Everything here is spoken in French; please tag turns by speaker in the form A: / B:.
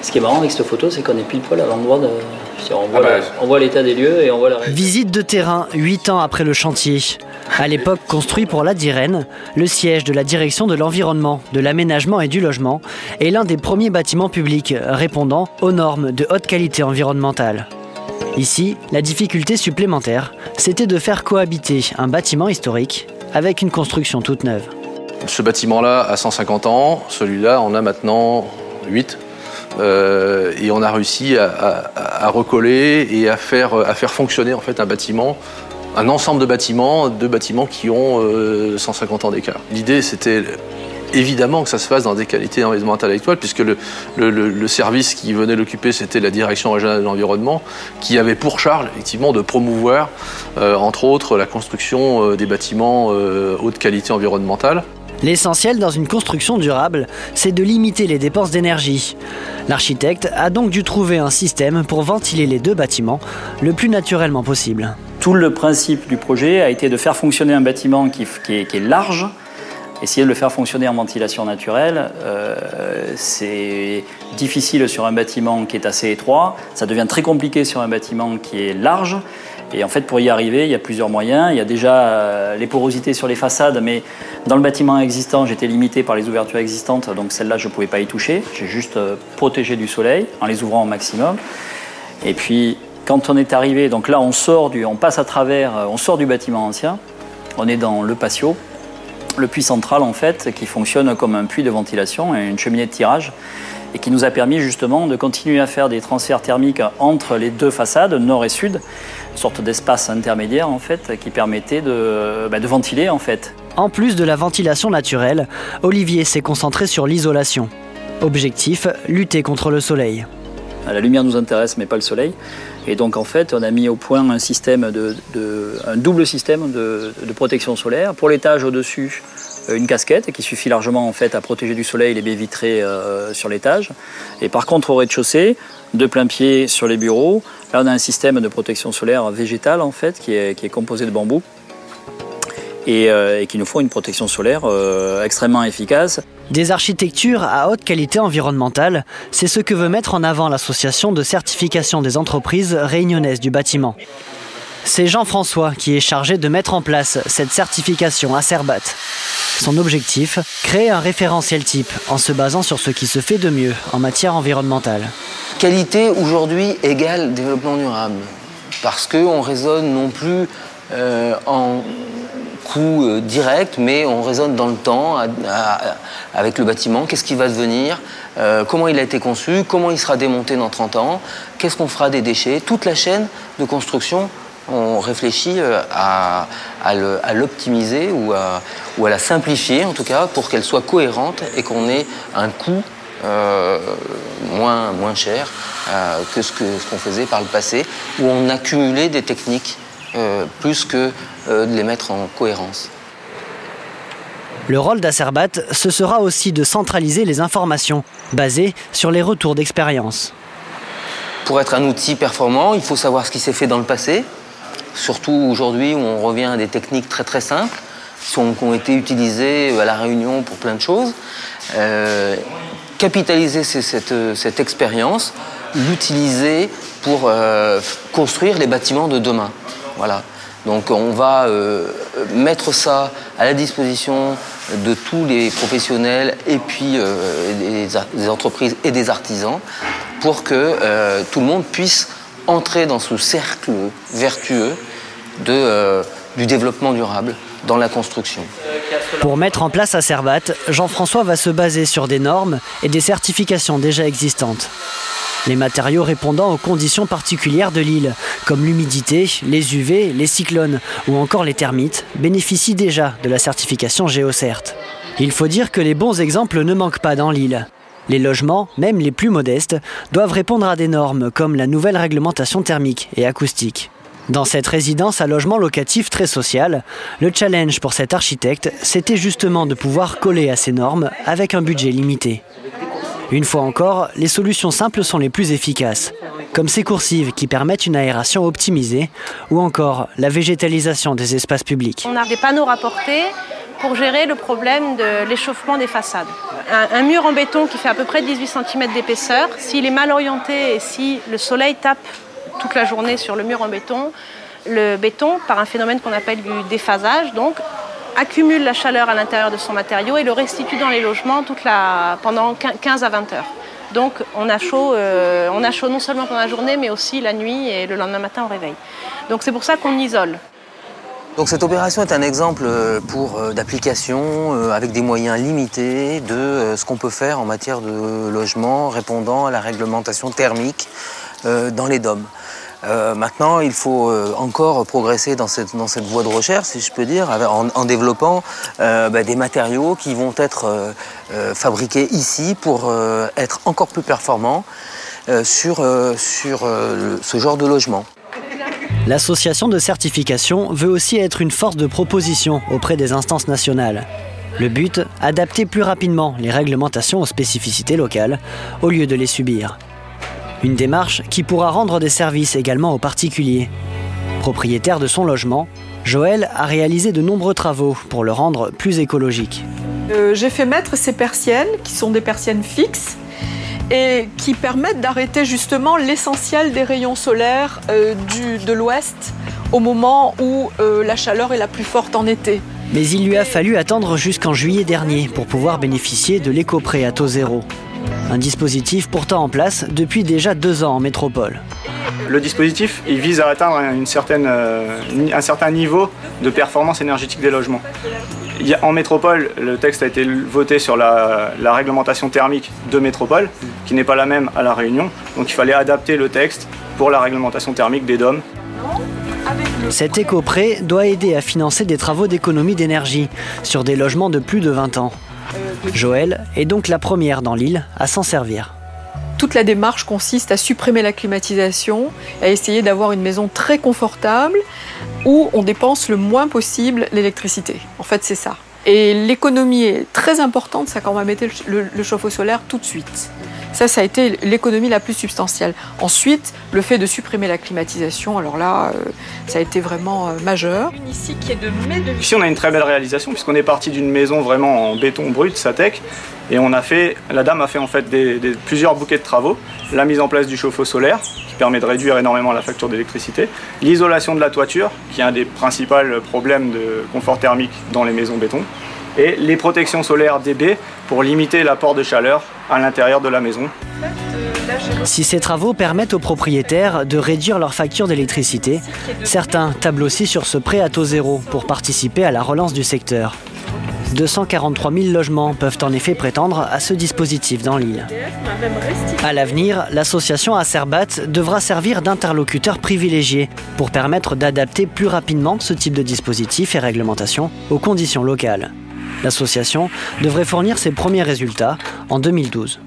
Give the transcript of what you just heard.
A: Ce qui est marrant avec cette photo, c'est qu'on est pile poil à l'endroit de... On voit l'état des lieux et on voit la réalité.
B: Visite de terrain 8 ans après le chantier. À l'époque construit pour la DIREN, le siège de la direction de l'environnement, de l'aménagement et du logement est l'un des premiers bâtiments publics répondant aux normes de haute qualité environnementale. Ici, la difficulté supplémentaire, c'était de faire cohabiter un bâtiment historique avec une construction toute neuve.
C: Ce bâtiment-là a 150 ans, celui-là en a maintenant 8. Et on a réussi à recoller et à faire fonctionner en fait un bâtiment, un ensemble de bâtiments qui ont 150 ans d'écart. L'idée, c'était évidemment que ça se fasse dans des qualités environnementales actuelles, puisque le service qui venait l'occuper, c'était la direction régionale de l'environnement, qui avait pour charge effectivement de promouvoir, entre autres, la construction des bâtiments haute qualité environnementale.
B: L'essentiel dans une construction durable, c'est de limiter les dépenses d'énergie. L'architecte a donc dû trouver un système pour ventiler les deux bâtiments le plus naturellement possible.
A: Tout le principe du projet a été de faire fonctionner un bâtiment qui est large. Essayer de le faire fonctionner en ventilation naturelle, c'est difficile sur un bâtiment qui est assez étroit. Ça devient très compliqué sur un bâtiment qui est large. Et en fait, pour y arriver, il y a plusieurs moyens. Il y a déjà les porosités sur les façades, mais dans le bâtiment existant, j'étais limité par les ouvertures existantes, donc celle-là, je ne pouvais pas y toucher. J'ai juste protégé du soleil en les ouvrant au maximum. Et puis, quand on est arrivé, donc là, on sort du bâtiment ancien. On est dans le patio, le puits central, en fait, qui fonctionne comme un puits de ventilation et une cheminée de tirage, et qui nous a permis justement de continuer à faire des transferts thermiques entre les deux façades, nord et sud, une sorte d'espace intermédiaire en fait, qui permettait de ventiler en fait.
B: En plus de la ventilation naturelle, Olivier s'est concentré sur l'isolation. Objectif, lutter contre le soleil.
A: La lumière nous intéresse mais pas le soleil. Et donc en fait on a mis au point un système un double système de protection solaire. Pour l'étage au-dessus, une casquette qui suffit largement en fait à protéger du soleil les baies vitrées sur l'étage. Et par contre au rez-de-chaussée, de plein pied sur les bureaux, là on a un système de protection solaire végétale en fait qui est composé de bambou et qui nous faut une protection solaire extrêmement efficace.
B: Des architectures à haute qualité environnementale, c'est ce que veut mettre en avant l'association de certification des entreprises réunionnaises du bâtiment. C'est Jean-François qui est chargé de mettre en place cette certification Acerbat. Son objectif, créer un référentiel type en se basant sur ce qui se fait de mieux en matière environnementale.
D: Qualité aujourd'hui égale développement durable, parce qu'on raisonne non plus en coût direct, mais on raisonne dans le temps avec le bâtiment, qu'est-ce qui va devenir, comment il a été conçu, comment il sera démonté dans 30 ans, qu'est-ce qu'on fera des déchets, toute la chaîne de construction. On réfléchit à l'optimiser ou à la simplifier, en tout cas, pour qu'elle soit cohérente et qu'on ait un coût moins cher que ce qu'on faisait par le passé, où on accumulait des techniques plus que de les mettre en cohérence.
B: Le rôle d'Acerbat, ce sera aussi de centraliser les informations, basées sur les retours d'expérience.
D: Pour être un outil performant, il faut savoir ce qui s'est fait dans le passé, surtout aujourd'hui où on revient à des techniques très très simples, qui ont été utilisées à La Réunion pour plein de choses. Capitaliser cette expérience, l'utiliser pour construire les bâtiments de demain. Voilà. Donc on va mettre ça à la disposition de tous les professionnels et puis des entreprises et des artisans pour que tout le monde puisse entrer dans ce cercle vertueux du développement durable dans la construction.
B: Pour mettre en place Acerbat, Jean-François va se baser sur des normes et des certifications déjà existantes. Les matériaux répondant aux conditions particulières de l'île, comme l'humidité, les UV, les cyclones ou encore les termites, bénéficient déjà de la certification GeoCert. Il faut dire que les bons exemples ne manquent pas dans l'île. Les logements, même les plus modestes, doivent répondre à des normes comme la nouvelle réglementation thermique et acoustique. Dans cette résidence à logement locatif très social, le challenge pour cet architecte, c'était justement de pouvoir coller à ces normes avec un budget limité. Une fois encore, les solutions simples sont les plus efficaces, comme ces coursives qui permettent une aération optimisée ou encore la végétalisation des espaces publics.
E: On a des panneaux rapportés pour gérer le problème de l'échauffement des façades. Un mur en béton qui fait à peu près 18 cm d'épaisseur, s'il est mal orienté et si le soleil tape toute la journée sur le mur en béton, le béton, par un phénomène qu'on appelle du déphasage, donc, accumule la chaleur à l'intérieur de son matériau et le restitue dans les logements pendant 15 à 20 heures. Donc on a chaud non seulement pendant la journée, mais aussi la nuit et le lendemain matin au réveil. Donc c'est pour ça qu'on isole.
D: Donc cette opération est un exemple d'application avec des moyens limités de ce qu'on peut faire en matière de logement répondant à la réglementation thermique dans les DOM. Maintenant, il faut encore progresser dans cette voie de recherche, si je peux dire, en développant des matériaux qui vont être fabriqués ici pour être encore plus performants sur ce genre de logement.
B: L'association de certification veut aussi être une force de proposition auprès des instances nationales. Le but, adapter plus rapidement les réglementations aux spécificités locales, au lieu de les subir. Une démarche qui pourra rendre des services également aux particuliers. Propriétaire de son logement, Joël a réalisé de nombreux travaux pour le rendre plus écologique.
F: J'ai fait mettre ces persiennes, qui sont des persiennes fixes, et qui permettent d'arrêter justement l'essentiel des rayons solaires de l'ouest au moment où la chaleur est la plus forte en été.
B: Mais il lui a fallu attendre jusqu'en juillet dernier pour pouvoir bénéficier de l'éco-prêt à taux zéro. Un dispositif pourtant en place depuis déjà 2 ans en métropole.
G: Le dispositif il vise à atteindre un certain niveau de performance énergétique des logements. En métropole, le texte a été voté sur la réglementation thermique de métropole, qui n'est pas la même à La Réunion. Donc il fallait adapter le texte pour la réglementation thermique des DOM.
B: Cet éco-prêt doit aider à financer des travaux d'économie d'énergie sur des logements de plus de 20 ans. Joël est donc la première dans l'île à s'en servir.
F: Toute la démarche consiste à supprimer la climatisation, à essayer d'avoir une maison très confortable où on dépense le moins possible l'électricité. En fait, c'est ça. Et l'économie est très importante, ça quand on va mettre le chauffe-eau solaire tout de suite. Ça a été l'économie la plus substantielle. Ensuite, le fait de supprimer la climatisation, alors là, ça a été vraiment majeur.
G: Ici, on a une très belle réalisation, puisqu'on est parti d'une maison vraiment en béton brut, Satec, et la dame a fait en fait plusieurs bouquets de travaux. La mise en place du chauffe-eau solaire, qui permet de réduire énormément la facture d'électricité. L'isolation de la toiture, qui est un des principaux problèmes de confort thermique dans les maisons béton. Et les protections solaires des baies pour limiter l'apport de chaleur à l'intérieur de la maison.
B: Si ces travaux permettent aux propriétaires de réduire leur facture d'électricité, certains tablent aussi sur ce prêt à taux zéro pour participer à la relance du secteur. 243 000 logements peuvent en effet prétendre à ce dispositif dans l'île. À l'avenir, l'association Acerbat devra servir d'interlocuteur privilégié pour permettre d'adapter plus rapidement ce type de dispositif et réglementation aux conditions locales. L'association devrait fournir ses premiers résultats en 2012.